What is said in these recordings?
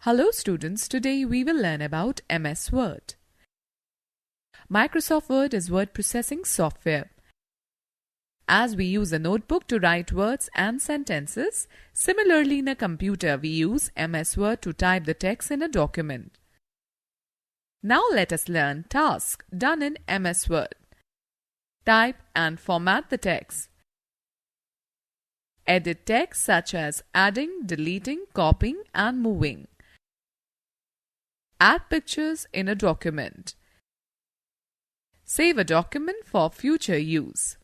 Hello students, today we will learn about MS Word. Microsoft Word is word processing software. As we use a notebook to write words and sentences, similarly in a computer we use MS Word to type the text in a document. Now let us learn tasks done in MS Word. Type and format the text. Edit text such as adding, deleting, copying and moving. Add pictures in a document. Save a document for future use.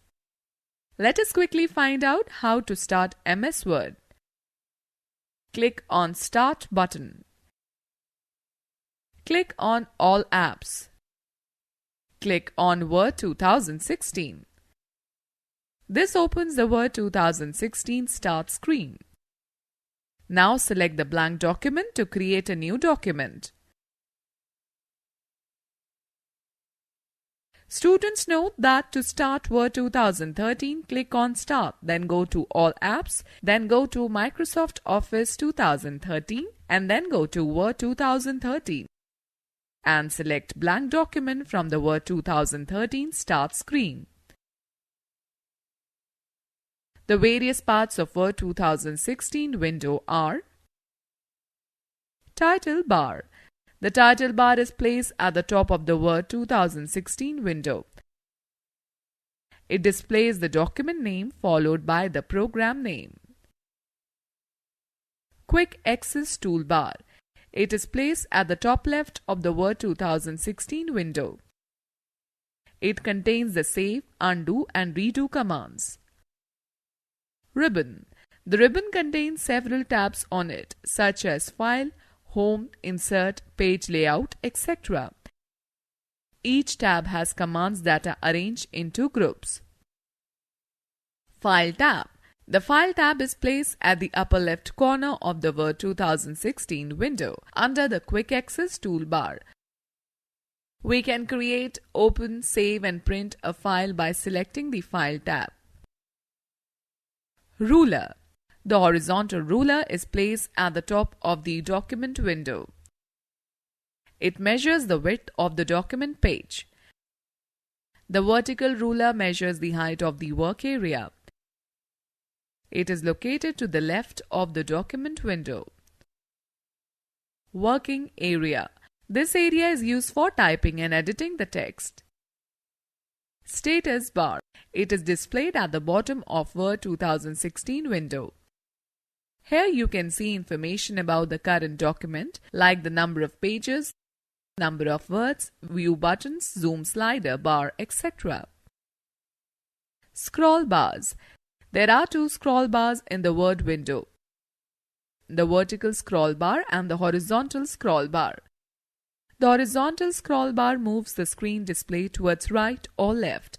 Let us quickly find out how to start MS Word. Click on Start button. Click on All Apps. Click on Word 2016. This opens the Word 2016 Start screen. Now select the blank document to create a new document. Students note that to start Word 2013, click on Start, then go to All Apps, then go to Microsoft Office 2013 and then go to Word 2013 and select Blank Document from the Word 2013 Start screen. The various parts of Word 2016 window are Title bar. The title bar is placed at the top of the Word 2016 window. It displays the document name followed by the program name. Quick Access toolbar. It is placed at the top left of the Word 2016 window. It contains the save, undo and redo commands. Ribbon. The ribbon contains several tabs on it, such as File, Home, Insert, Page Layout, etc. Each tab has commands that are arranged into groups. File tab. The File tab is placed at the upper left corner of the Word 2016 window under the Quick Access toolbar. We can create, open, save and print a file by selecting the File tab. Ruler. The horizontal ruler is placed at the top of the document window. It measures the width of the document page. The vertical ruler measures the height of the work area. It is located to the left of the document window. Working area. This area is used for typing and editing the text. Status bar. It is displayed at the bottom of Word 2016 window. Here you can see information about the current document like the number of pages, number of words, view buttons, zoom slider bar, etc. Scroll bars. There are two scroll bars in the Word window. The vertical scroll bar and the horizontal scroll bar. The horizontal scroll bar moves the screen display towards right or left,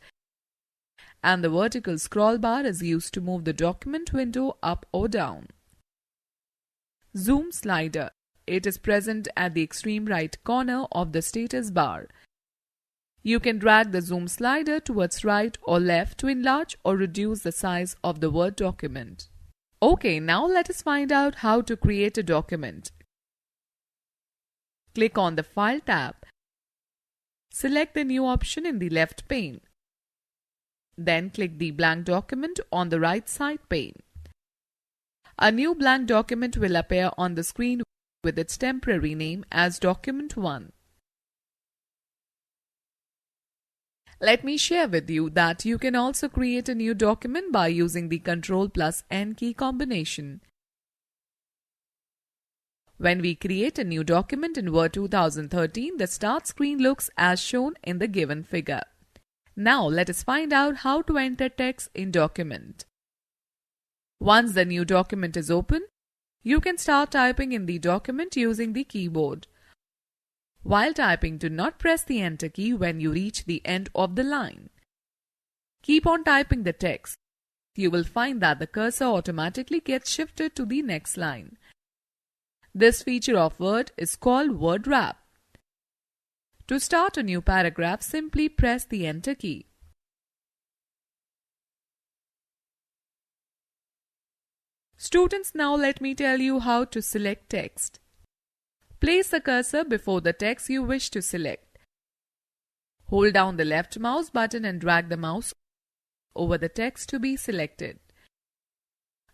and the vertical scroll bar is used to move the document window up or down. Zoom slider. It is present at the extreme right corner of the status bar. You can drag the zoom slider towards right or left to enlarge or reduce the size of the Word document. Okay, now let us find out how to create a document. Click on the File tab. Select the New option in the left pane. Then click the Blank Document on the right side pane. A new blank document will appear on the screen with its temporary name as Document 1. Let me share with you that you can also create a new document by using the Ctrl+N key combination. When we create a new document in Word 2013, the start screen looks as shown in the given figure. Now let us find out how to enter text in document. Once the new document is open, you can start typing in the document using the keyboard. While typing, do not press the Enter key when you reach the end of the line. Keep on typing the text. You will find that the cursor automatically gets shifted to the next line. This feature of Word is called Word Wrap. To start a new paragraph, simply press the Enter key. Students, now let me tell you how to select text. Place the cursor before the text you wish to select. Hold down the left mouse button and drag the mouse over the text to be selected.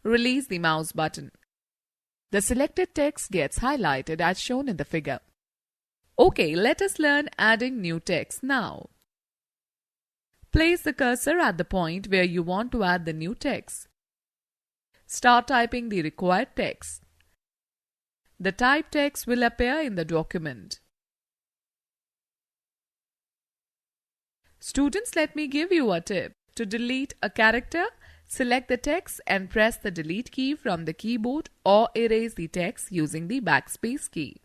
Release the mouse button. The selected text gets highlighted as shown in the figure. Okay, let us learn adding new text now. Place the cursor at the point where you want to add the new text. Start typing the required text. The typed text will appear in the document. Students, let me give you a tip. To delete a character, select the text and press the delete key from the keyboard or erase the text using the backspace key.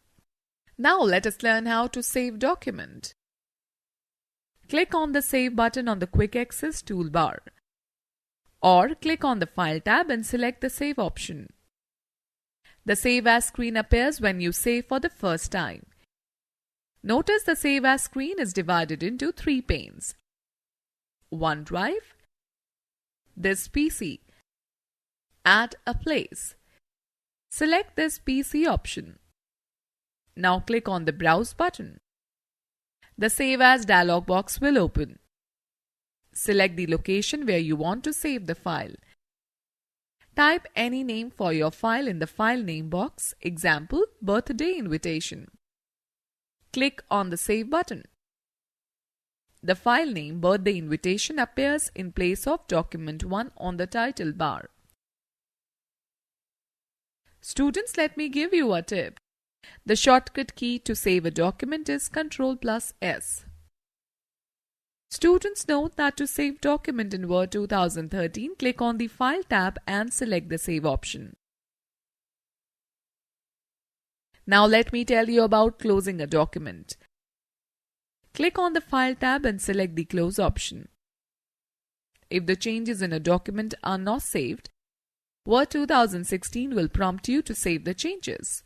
Now let us learn how to save document. Click on the Save button on the Quick Access toolbar. Or click on the File tab and select the Save option. The Save As screen appears when you save for the first time. Notice the Save As screen is divided into 3 panes. OneDrive, this PC, Add a Place. Select this PC option. Now click on the Browse button. The Save As dialog box will open. Select the location where you want to save the file. Type any name for your file in the file name box, example, birthday invitation. Click on the Save button. The file name birthday invitation appears in place of document 1 on the title bar. Students, let me give you a tip. The shortcut key to save a document is Ctrl+S. Students, note that to save document in Word 2013, click on the File tab and select the Save option. Now let me tell you about closing a document. Click on the File tab and select the Close option. If the changes in a document are not saved, Word 2016 will prompt you to save the changes.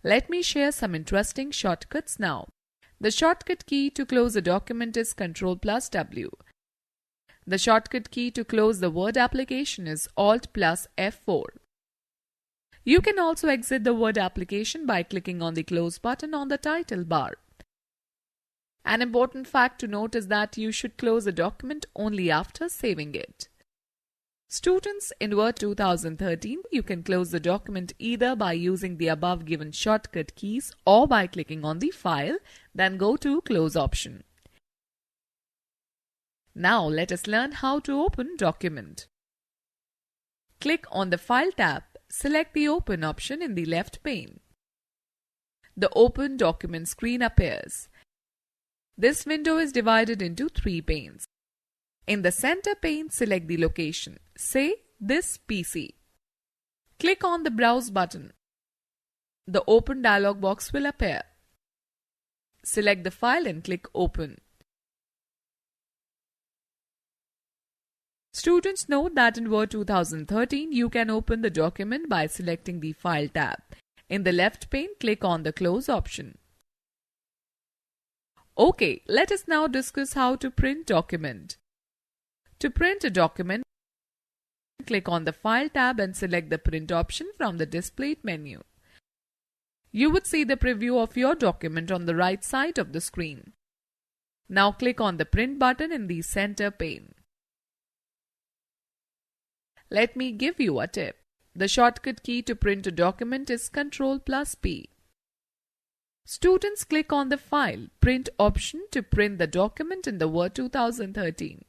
Let me share some interesting shortcuts now. The shortcut key to close a document is Ctrl+W. The shortcut key to close the Word application is Alt+F4. You can also exit the Word application by clicking on the Close button on the title bar. An important fact to note is that you should close a document only after saving it. Students, in Word 2013, you can close the document either by using the above given shortcut keys or by clicking on the File, then go to Close option. Now let us learn how to open document. Click on the File tab, select the Open option in the left pane. The Open document screen appears. This window is divided into 3 panes. In the center pane, select the location, say this PC. Click on the Browse button. The Open dialog box will appear. Select the file and click Open. Students, note that in Word 2013, you can open the document by selecting the File tab. In the left pane, click on the Close option. Okay, let us now discuss how to print document. To print a document, click on the File tab and select the Print option from the Displayed menu. You would see the preview of your document on the right side of the screen. Now click on the Print button in the center pane. Let me give you a tip. The shortcut key to print a document is Ctrl+P. Students, click on the File, Print option to print the document in the Word 2013.